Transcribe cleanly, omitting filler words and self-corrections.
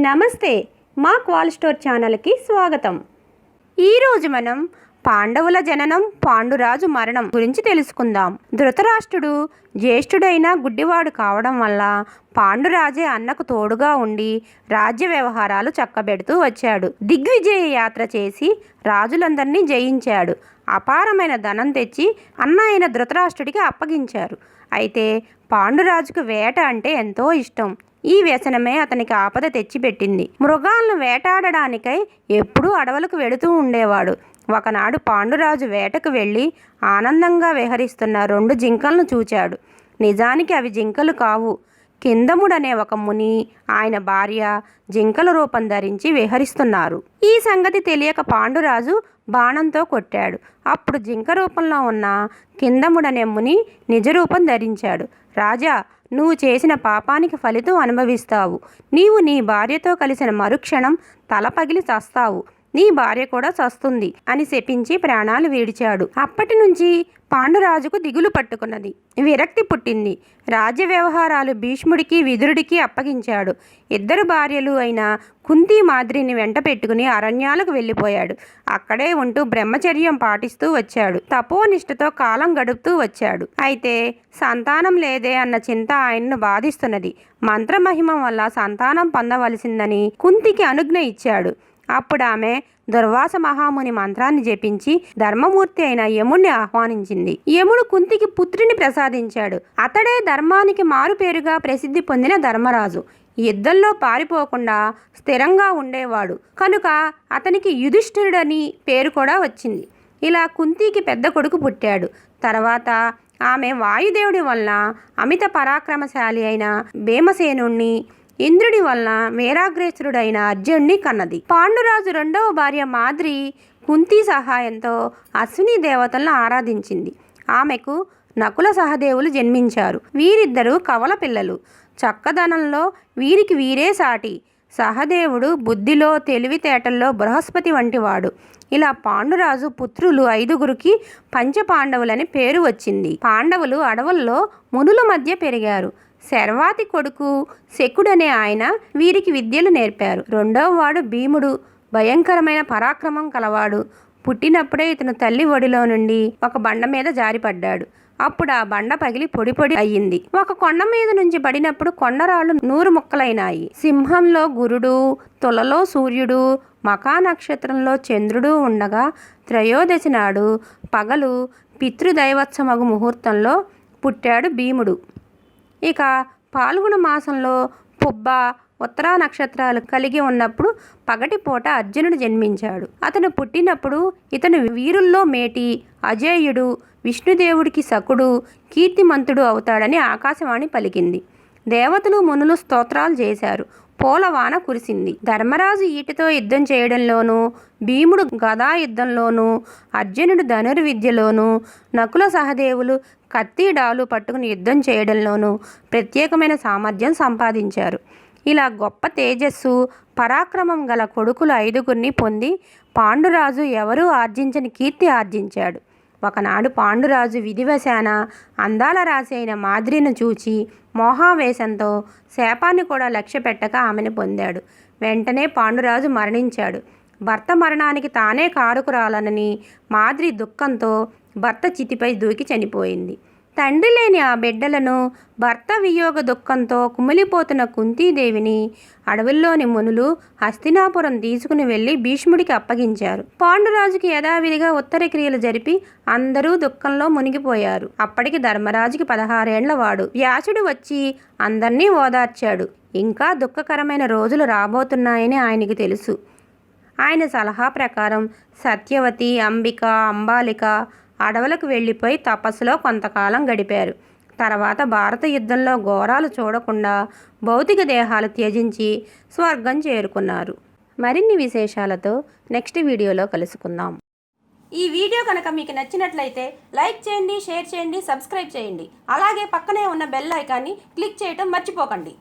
నమస్తే, మా క్వాల్ స్టోర్ ఛానల్కి స్వాగతం. ఈరోజు మనం పాండవుల జననం, పాండురాజు మరణం గురించి తెలుసుకుందాం. ధృతరాష్ట్రుడు జ్యేష్ఠుడైన గుడ్డివాడు కావడం వల్ల పాండురాజే అన్నకు తోడుగా ఉండి రాజ్య వ్యవహారాలు చక్కబెడుతూ వచ్చాడు. దిగ్విజయ యాత్ర చేసి రాజులందరినీ జయించాడు. అపారమైన ధనం తెచ్చి అన్న అయిన ధృతరాష్ట్రుడికి అప్పగించారు. అయితే పాండురాజుకు వేట అంటే ఎంతో ఇష్టం. ఈ వ్యసనమే అతనికి ఆపద తెచ్చిపెట్టింది. మృగాలను వేటాడడానికై ఎప్పుడూ అడవులకు వెడుతూ ఉండేవాడు. ఒకనాడు పాండురాజు వేటకు వెళ్ళి ఆనందంగా విహరిస్తున్న 2 జింకలను చూచాడు. నిజానికి అవి జింకలు కావు. కిందముడనే ఒక ముని, ఆయన భార్య జింకల రూపం ధరించి విహరిస్తున్నారు. ఈ సంగతి తెలియక పాండురాజు బాణంతో కొట్టాడు. అప్పుడు జింక రూపంలో ఉన్న కిందముడనే ముని నిజరూపం ధరించాడు. రాజా, నువ్వు చేసిన పాపానికి ఫలితం అనుభవిస్తావు. నీవు నీ భార్యతో కలిసిన మరుక్షణం తల పగిలి చస్తావు. నీ భార్య కూడా చస్తుంది అని శపించి ప్రాణాలు విడిచాడు. అప్పటి నుంచి పాండురాజుకు దిగులు పట్టుకున్నది. విరక్తి పుట్టింది. రాజ్య వ్యవహారాలు భీష్ముడికి విదురుడికి అప్పగించాడు. 2 భార్యలు అయిన కుంతి మాద్రిని వెంట పెట్టుకుని అరణ్యాలకు వెళ్ళిపోయాడు. అక్కడే ఉంటూ బ్రహ్మచర్యం పాటిస్తూ వచ్చాడు. తపోనిష్టతో కాలం గడుపుతూ వచ్చాడు. అయితే సంతానం లేదే అన్న చింత ఆయన్ను బాధిస్తున్నది. మంత్రమహిమ వల్ల సంతానం పొందవలసిందని కుంతికి అనుజ్ఞ ఇచ్చాడు. అప్పుడు ఆమె దుర్వాస మహాముని మంత్రాన్ని జపించి ధర్మమూర్తి అయిన యముణ్ణి ఆహ్వానించింది. యముడు కుంతికి పుత్రుని ప్రసాదించాడు. అతడే ధర్మానికి మారుపేరుగా ప్రసిద్ధి పొందిన ధర్మరాజు. యుద్ధంలో పారిపోకుండా స్థిరంగా ఉండేవాడు కనుక అతనికి యుధిష్ఠిరుడని పేరు కూడా వచ్చింది. ఇలా కుంతికి పెద్ద కొడుకు పుట్టాడు. తర్వాత ఆమె వాయుదేవుడి వలన అమిత పరాక్రమశాలి అయిన భీమసేనుణ్ణి, ఇంద్రుడి వలన వీరాగ్రేసురుడైన అర్జునుడిని కన్నది. పాండురాజు 2వ భార్య మాద్రి కుంతి సహాయంతో అశ్విని దేవతలను ఆరాధించింది. ఆమెకు నకుల సహదేవులు జన్మించారు. వీరిద్దరూ కవల పిల్లలు. చక్కదనంలో వీరికి వీరే సాటి. సహదేవుడు బుద్ధిలో, తెలివితేటల్లో బృహస్పతి వంటివాడు. ఇలా పాండురాజు పుత్రులు 5గురికి పంచపాండవులని పేరు వచ్చింది. పాండవులు అడవుల్లో మునుల మధ్య పెరిగారు. శర్వాతి కొడుకు శకుడనే ఆయన వీరికి విద్యలు నేర్పారు. 2వ వాడు భీముడు భయంకరమైన పరాక్రమం కలవాడు. పుట్టినప్పుడే ఇతను తల్లి ఒడిలో నుండి ఒక బండ మీద జారిపడ్డాడు. అప్పుడు ఆ బండ పగిలి పొడి పొడి అయ్యింది. ఒక కొండ మీద నుంచి పడినప్పుడు కొండరాళ్ళు 100 ముక్కలైనాయి. సింహంలో గురుడు, తులలో సూర్యుడు, మకా నక్షత్రంలో చంద్రుడు ఉండగా త్రయోదశి నాడు పగలు పితృదైవత్సమగు ముహూర్తంలో పుట్టాడు భీముడు. ఇక పాల్గొన మాసంలో పుబ్బ, ఉత్తరా నక్షత్రాలు కలిగి ఉన్నప్పుడు పగటిపూట అర్జునుడు జన్మించాడు. అతను పుట్టినప్పుడు ఇతను వీరుల్లో మేటి, అజేయుడు, విష్ణుదేవుడికి సకుడు, కీర్తిమంతుడు అవుతాడని ఆకాశవాణి పలికింది. దేవతలు మునులు స్తోత్రాలు చేశారు. పూలవాన కురిసింది. ధర్మరాజు ఈటతో యుద్ధం చేయడంలోనూ, భీముడు గదా యుద్ధంలోనూ, అర్జునుడు ధనుర్విద్యలోనూ, నకుల సహదేవులు కత్తిడాలు పట్టుకుని యుద్ధం చేయడంలోనూ ప్రత్యేకమైన సామర్థ్యం సంపాదించారు. ఇలా గొప్ప తేజస్సు, పరాక్రమం గల కొడుకులు 5గురిని పొంది పాండురాజు ఎవరూ ఆర్జించని కీర్తి ఆర్జించాడు. ఒకనాడు పాండురాజు విధివశాన అందాల రాశి అయిన మాద్రిని చూచి మోహావేశంతో శాపాన్ని కూడా లక్ష్య పెట్టక ఆమెను పొందాడు. వెంటనే పాండురాజు మరణించాడు. భర్త మరణానికి తానే కారుకురాలనని మాద్రి దుఃఖంతో భర్త చితిపై దూకి చనిపోయింది. తండ్రి లేని ఆ బిడ్డలను భర్త వియోగ దుఃఖంతో కుమిలిపోతున్న కుంతీదేవిని అడవుల్లోని మునులు హస్తినాపురం తీసుకుని వెళ్ళి భీష్ముడికి అప్పగించారు. పాండురాజుకి యథావిధిగా ఉత్తర క్రియలు జరిపి అందరూ దుఃఖంలో మునిగిపోయారు. అప్పటికి ధర్మరాజుకి 16 ఏళ్ల వాడు. వ్యాసుడు వచ్చి అందర్నీ ఓదార్చాడు. ఇంకా దుఃఖకరమైన రోజులు రాబోతున్నాయని ఆయనకి తెలుసు. ఆయన సలహా ప్రకారం సత్యవతి, అంబిక, అంబాలిక అడవులకు వెళ్ళిపోయి తపస్సులో కొంతకాలం గడిపారు. తర్వాత భారత యుద్ధంలో ఘోరాలు చూడకుండా భౌతిక దేహాలు త్యజించి స్వర్గం చేరుకున్నారు. మరిన్ని విశేషాలతో నెక్స్ట్ వీడియోలో కలుసుకుందాం. ఈ వీడియో కనుక మీకు నచ్చినట్లయితే లైక్ చేయండి, షేర్ చేయండి, సబ్స్క్రైబ్ చేయండి. అలాగే పక్కనే ఉన్న బెల్ ఐకాన్ని క్లిక్ చేయటం మర్చిపోకండి.